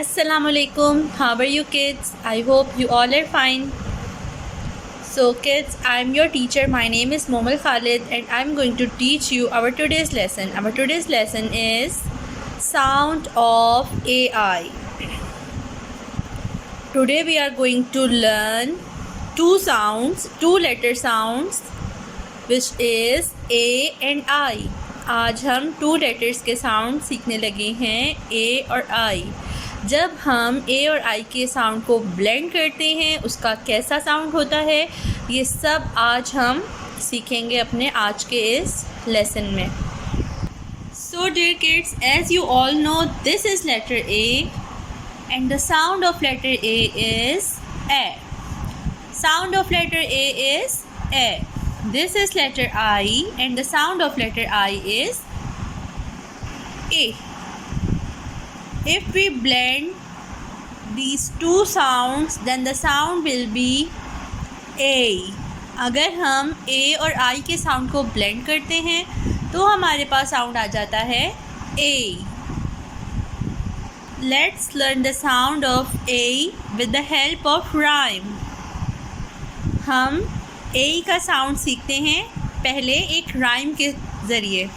Assalamualaikum. How are you kids? I hope you all are fine. So kids, I'm your teacher. My name is Momal Khalid and I'm going to teach you our today's lesson. Our today's lesson is sound of AI. Today we are going to learn two letter sounds, which is A and I. आज हम 2 letters के sound सीखने लगे हैं, A और I. जब हम A और I के साउंड को ब्लेंड करते हैं उसका कैसा साउंड होता है, ये सब आज हम सीखेंगे अपने आज के इस लेसन में. So dear kids, as you all know, this is letter A and the sound of letter A is A. Sound of letter A is A. This is letter I and the sound of letter I is A. If we blend these two sounds, then the sound will be A. अगर हम A और I के sound को blend करते हैं तो हमारे पास sound आ जाता है A. Let's learn the sound of A with the help of rhyme. हम A का साउंड सीखते हैं पहले एक राइम के ज़रिए.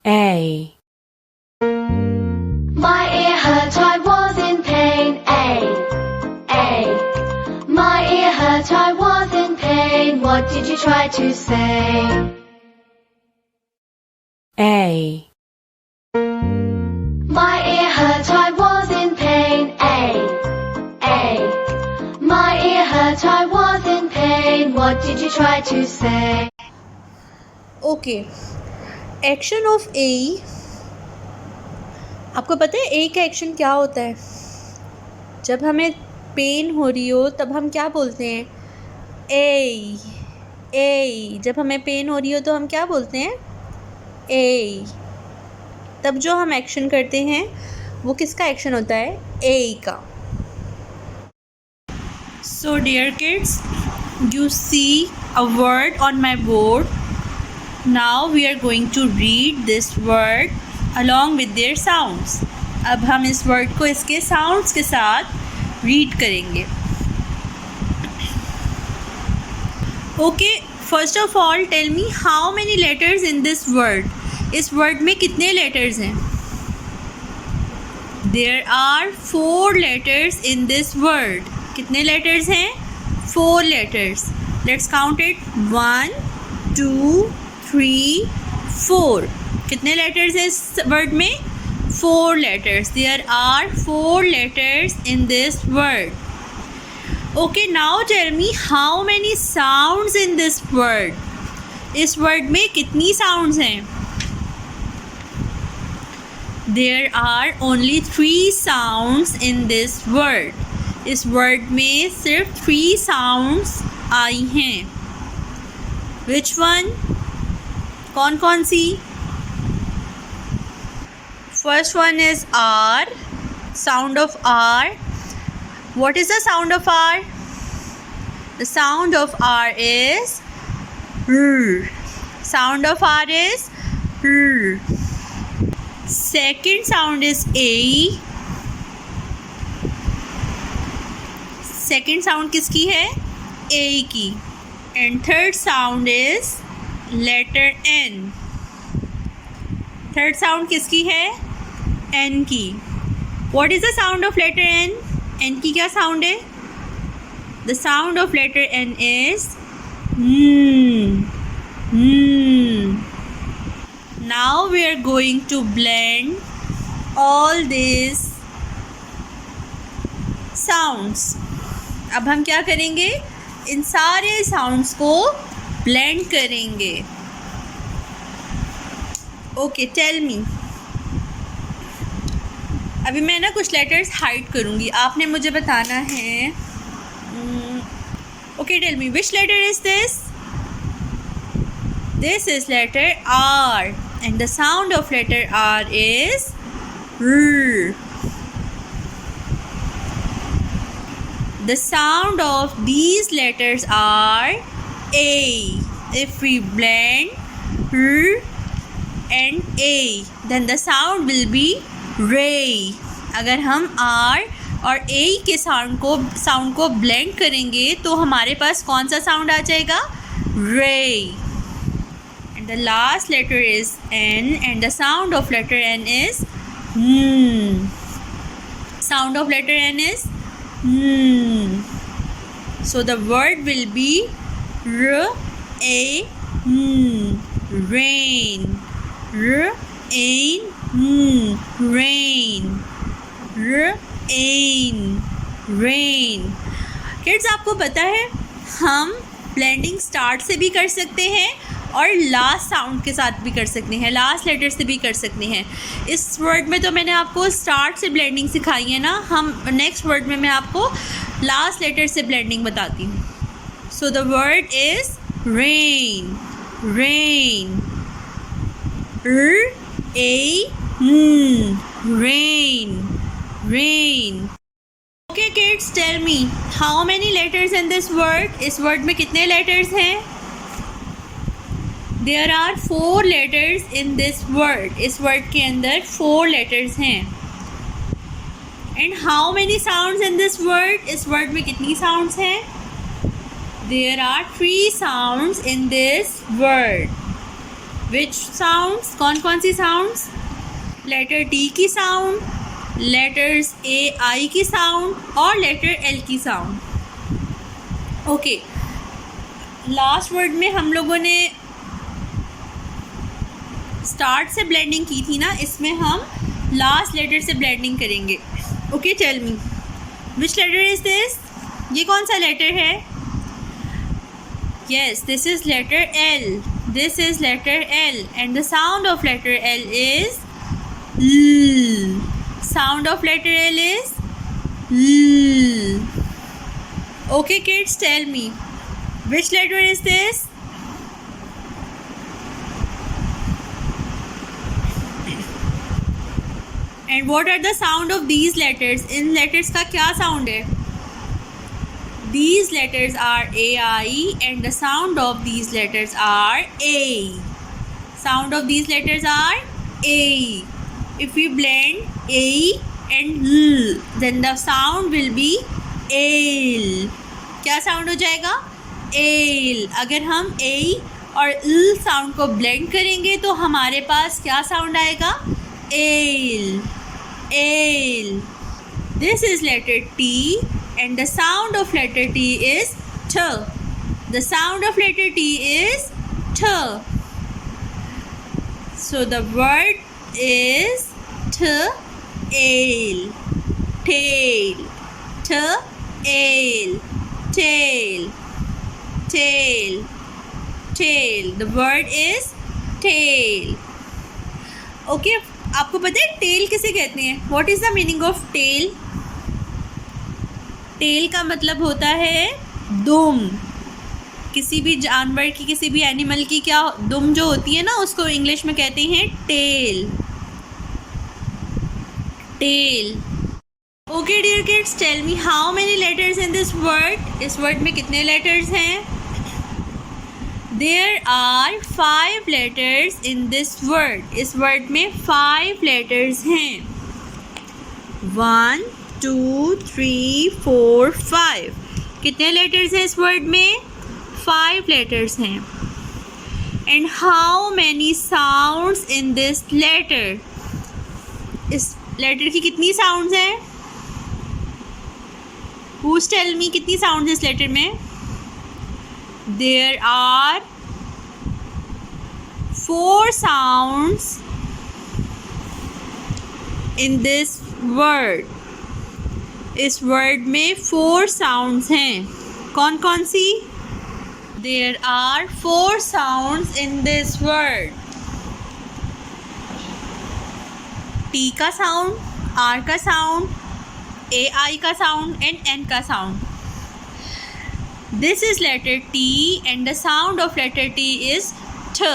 A. My ear hurt, I was in pain. A. My ear hurt, I was in pain. What did you try to say? A. My ear hurt, I was in pain. A. My ear hurt, I was in pain. What did you try to say? Okay, action of A. आपको पता है A का action क्या होता है? जब हमें pen हो रही हो तब हम क्या बोलते हैं? ए. जब हमें पेन हो रही हो तो हम क्या बोलते हैं? ए. तब जो हम एक्शन करते हैं वो किसका एक्शन होता है? A का. So dear kids, you see a word on my board. Now we are going to read this word along with their sounds. अब हम इस वर्ड को इसके साउंड्स के साथ रीड करेंगे. Okay, first of all tell me how many letters in this word. इस word में कितने लेटर्स हैं? There are 4 letters in this word. कितने लेटर्स हैं? 4 letters. Let's count it. 1, 2, 3, 4. कितने लेटर्स हैं इस वर्ड में? 4 letters. There are 4 letters in this word. Okay, now tell me how many sounds in this word. इस word में कितनी sounds हैं? There are only 3 sounds in this word. इस word में सिर्फ 3 साउंड्स आई हैं. Which one? कौन कौन सी? First one is R. Sound of R. What is the sound of R? The sound of R is R. Sound of R is R. Second sound is A. Second sound किसकी है? A की. And third sound is letter N. Third sound किसकी है? N की. What is the sound of letter N? N की क्या sound है? The sound of letter N is Now we are going to blend all these sounds. अब हम क्या करेंगे? इन सारे साउंड्स को ब्लेंड करेंगे. Okay, tell me. अभी मैं ना कुछ लेटर्स हाइड करूँगी, आपने मुझे बताना है. Okay, tell me which letter is this? This is letter R and the sound of letter R is R. The sound of these letters are A. If we blend R and A, then the sound will be ray. अगर हम are और ए के sound को blend करेंगे तो हमारे पास कौन सा साउंड आ जाएगा? रे. And the last letter is N and the sound of letter N is sound of letter N is so the word will be rain. Rain. Kids, आपको पता है हम ब्लेंडिंग स्टार्ट से भी कर सकते हैं और लास्ट साउंड के साथ भी कर सकते हैं, लास्ट लेटर से भी कर सकते हैं. इस वर्ड में तो मैंने आपको स्टार्ट से ब्लेंडिंग सिखाई है ना. हम नेक्स्ट वर्ड में मैं आपको लास्ट लेटर से ब्लेंडिंग बताती हूँ. So the word is rain. Rain. Okay kids, tell me how many letters in this word? इस word में कितने letters हैं? There are 4 letters in this word. इस word के अंदर 4 letters हैं. And how many sounds in this word? इस word में कितनी sounds हैं? There are 3 sounds in this word. Which sounds? कौन सी sounds? Letter T की sound, letters A I की sound और letter L की sound. Okay. Last word में हम लोगों ने स्टार्ट से ब्लेंडिंग की थी ना, इसमें हम लास्ट लेटर से ब्लेंडिंग करेंगे. Okay, tell me which letter is this? ये कौन सा लेटर है? Yes, this is letter L. This is letter L and the sound of letter L is ल. Sound of letter L is ल. Okay kids, tell me which letter is this? And what are the sound of these letters? इन letters का क्या sound है? These letters are AI and the sound of these letters are A. Sound of these letters are A. If we blend A and L, then the sound will be AL. क्या sound हो जाएगा? AL. अगर हम A और L sound को blend करेंगे तो हमारे पास क्या sound आएगा? AL. This is letter T and the sound of letter T is T. The sound of letter T is T. So the word is tail. Tail. Tail. Tail. Tail. Tail. The word is tail. Okay. आपको पता है tell किसे कहते हैं? What is the meaning of tail? Tail का मतलब होता है दुम. किसी भी जानवर की, किसी भी एनिमल की क्या दुम जो होती है ना, उसको इंग्लिश में कहते हैं tail. Tail. Okay dear kids, tell me how many letters in this word? इस वर्ड में कितने लेटर्स हैं? There are 5 letters in this word. इस word में 5 letters हैं. 1, 2, 3, 4, 5. कितने letters हैं इस word में? 5 letters हैं. And how many sounds in this letter? इस letter की कितनी sounds हैं? Who's tell me कितनी sounds इस letter में? There are 4 sounds in this word. इस word में 4 sounds हैं. कौन कौन सी? There are 4 sounds in this word. T का sound, R का sound, AI का sound and N का sound. This is letter T and the sound of letter T is T.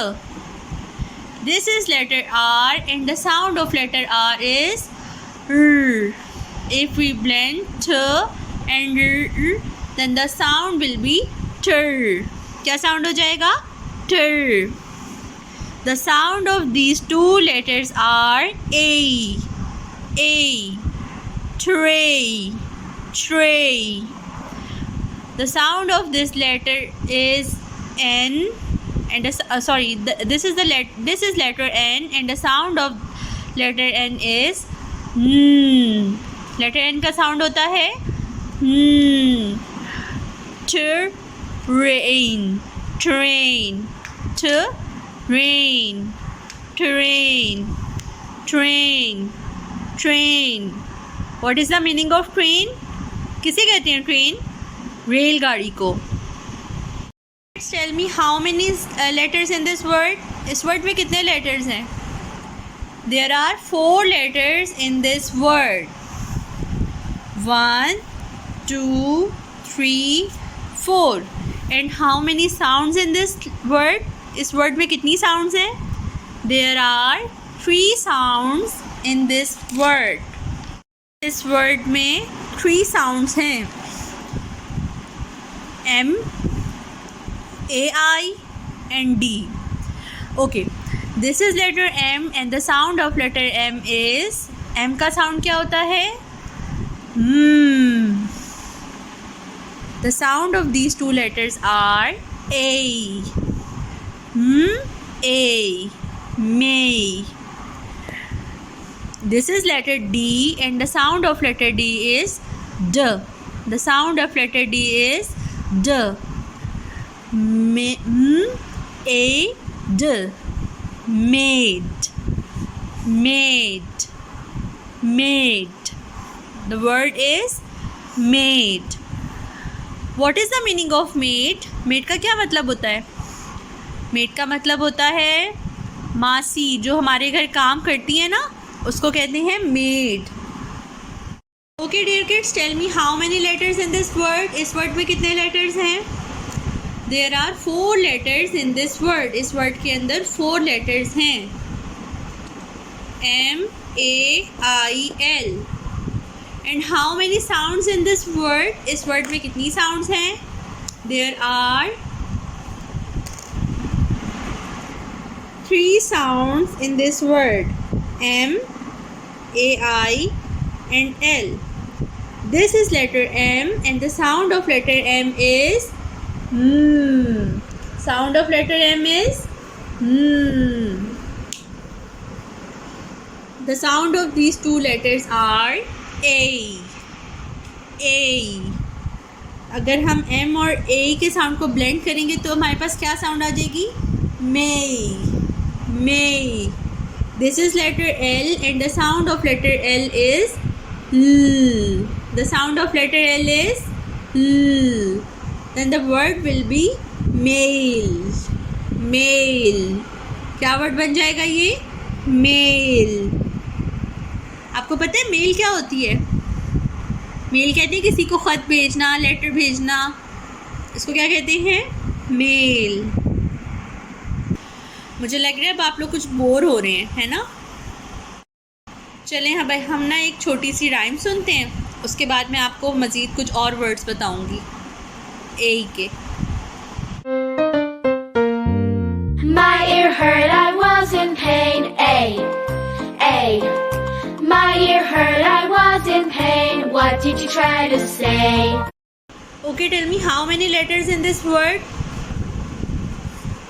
This is letter R and the sound of letter R is R. If we blend T and R, then the sound will be Tur. क्या sound हो जाएगा? Tur. The sound of these 2 letters are A. A. tray, tray. The sound of this letter is N, and this is letter N, and the sound of letter N is N. Letter N का sound होता है N. Train, train, train, train, train, train. What is the meaning of train? किसे कहते हैं train? रेलगाड़ी को. Tell me how many letters in this word? इस word में कितने letters हैं? There are 4 letters in this word. 1, 2, 3, 4. And how many sounds in this word? इस word में कितनी sounds हैं? There are 3 sounds in this word. इस word में 3 sounds हैं. M, A-I and D. Okay, this is letter M and the sound of letter M is, M का sound क्या होता है? The sound of these 2 letters are A. A. May. This is letter D and the sound of letter D is D. The sound of letter D is D. A. D. Made. Made. Made. The word is made. What is the meaning of maid? Maid का क्या मतलब होता है? Maid का मतलब होता है मासी, जो हमारे घर काम करती है ना, उसको कहते हैं maid. Okay dear kids, tell me how many letters in this word? इस word में कितने letters हैं? There are 4 letters in this word. इस word के अंदर 4 letters हैं. M, A, I, L. And how many sounds in this word? इस word में कितनी sounds हैं? There are 3 sounds in this word. M, A, I and L. This is letter M and the sound of letter M is Sound of letter M is The sound of these 2 letters are A. A. अगर हम M और A के sound को blend करेंगे तो हमारे पास क्या sound आ जाएगी? May. May. This is letter L and the sound of letter L is L. The sound of letter L is L. Then the word will be male. Male. क्या word बन जाएगा ये? Male. आपको पता है mail क्या होती है? मेल कहते हैं किसी को ख़त भेजना, लेटर भेजना, इसको क्या कहते हैं? मेल. मुझे लग रहा है अब आप लोग कुछ बोर हो रहे हैं, है ना? चलें हाँ भाई, हम ना एक छोटी सी राइम सुनते हैं, उसके बाद मैं आपको मज़ीद कुछ और वर्ड्स बताऊंगी ए के. My ear hurt, I was in pain. A. My ear hurt, I was in pain. What did you try to say? Okay, tell me how many letters in this word?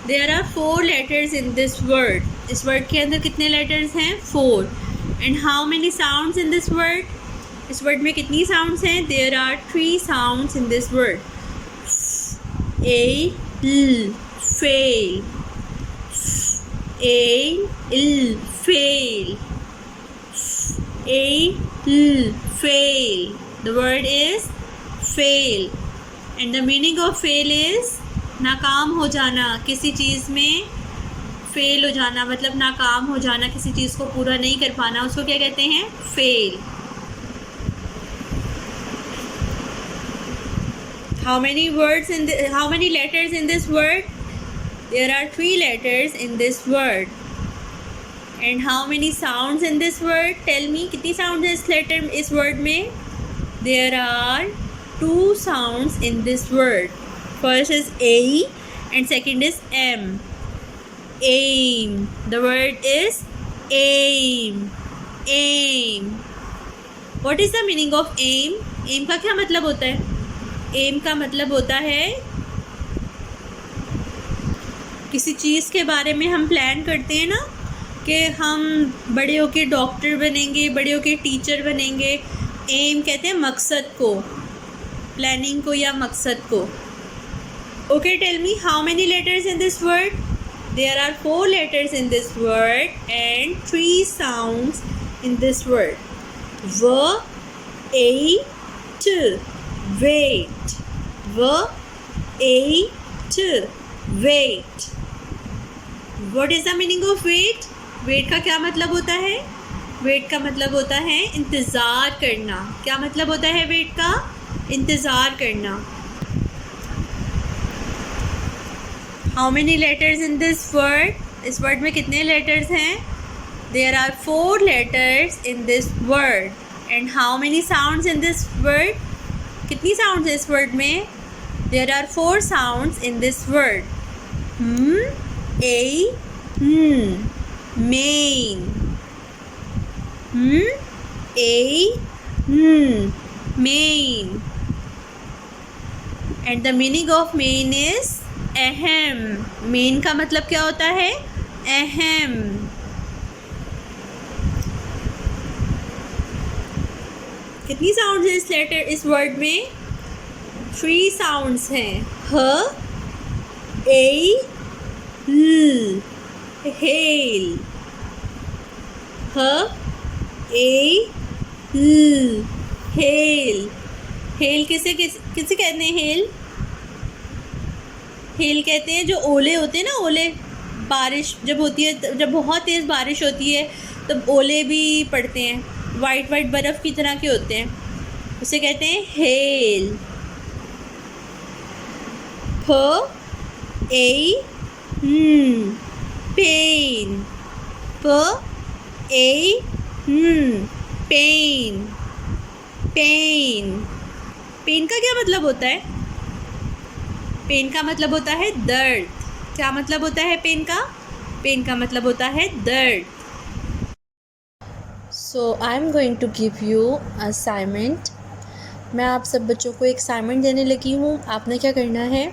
There are 4 letters in this word. इस word के अंदर कितने letters हैं? 4. And how many sounds in this word? इस word में कितनी sounds हैं? There are 3 sounds in this word. A, L, fail. A, L, fail. A, L, fail. The word is fail. And the meaning of fail is नाकाम हो जाना, किसी चीज़ में fail हो जाना, मतलब नाकाम हो जाना, किसी चीज़ को पूरा नहीं कर पाना, उसको क्या कहते हैं? Fail. How many letters in this word? There are 3 letters in this word. And how many sounds in this word? Tell me, कितनी sounds है इस word में? There are 2 sounds in this word. First is A and second is M. Aim. The word is aim. Aim. What is the meaning of aim? Aim का क्या मतलब होता है? M का मतलब होता है किसी चीज़ के बारे में हम प्लान करते हैं ना कि हम बड़े होके डॉक्टर बनेंगे, बड़े होके टीचर बनेंगे। एम कहते हैं मकसद को, प्लानिंग को या मकसद को। Okay, tell me how many letters in this word? There are 4 letters in this word and 3 sounds in this word. Wait, wait, wait, wait. What is the meaning of wait? Wait का क्या मतलब होता है? Wait का मतलब होता है इंतज़ार करना। क्या मतलब होता है wait का? इंतज़ार करना। How many letters in this word? इस word में कितने letters हैं? There are 4 letters in this word. And how many sounds in this word? कितनी sounds है इस word में? There are 4 sounds in this word. A, main. A, main. And the meaning of main is अहम। Main का मतलब क्या होता है? अहम। कितनी साउंड्स है इस इस वर्ड में? 3 साउंड्स हैं। ह, ए, ल, हेल। ह, ए, ल, हेल। हेल किसे कहते हैं? हेल कहते हैं जो ओले होते हैं ना, ओले। बारिश जब होती है, जब बहुत तेज़ बारिश होती है तब ओले भी पड़ते हैं, वाइट वाइट बर्फ़ की तरह के होते हैं, उसे कहते हैं हेल। फ, ए, पेन। प, ए, पेन। पेन। पेन का क्या मतलब होता है? पेन का मतलब होता है दर्द। क्या मतलब होता है पेन का? पेन का मतलब होता है दर्द। So I am going to give you assignment. मैं आप सब बच्चों को एक असाइनमेंट देने लगी हूँ। आपने क्या करना है?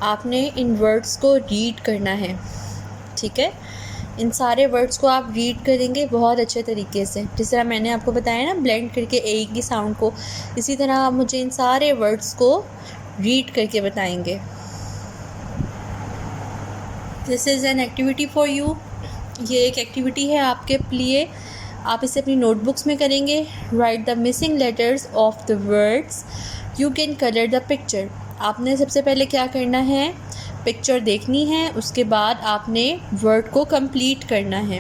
आपने इन वर्ड्स को रीड करना है, ठीक है? इन सारे वर्ड्स को आप रीड करेंगे बहुत अच्छे तरीके से। जिस तरह मैंने आपको बताया ना, ब्लेंड करके ए की साउंड को, इसी तरह आप मुझे इन सारे वर्ड्स को रीड करके बताएंगे। This is an activity for you. ये एक एक्टिविटी है आपके लिए। आप इसे अपनी नोटबुक्स में करेंगे। Right the missing letters of the words. You can colour the picture. आपने सबसे पहले क्या करना है? पिक्चर देखनी है, उसके बाद आपने वर्ड को कंप्लीट करना है।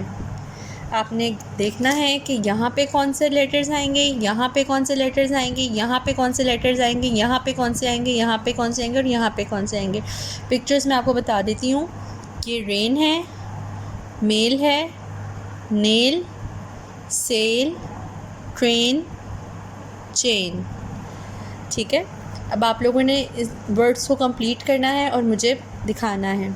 आपने देखना है कि यहाँ पे कौन से लेटर्स आएंगे, यहाँ पे कौन से लेटर्स आएंगे, यहाँ पे कौन से लेटर्स आएंगे, यहाँ पे कौन से आएंगे, यहाँ पे कौन से आएंगे और यहाँ पे कौन से आएंगे। पिक्चर्स मैं आपको बता देती हूँ। ये रेन है, मेल है, नेल, सेल, ट्रेन, चेन, ठीक है? अब आप लोगों ने इस वर्ड्स को कंप्लीट करना है और मुझे दिखाना है।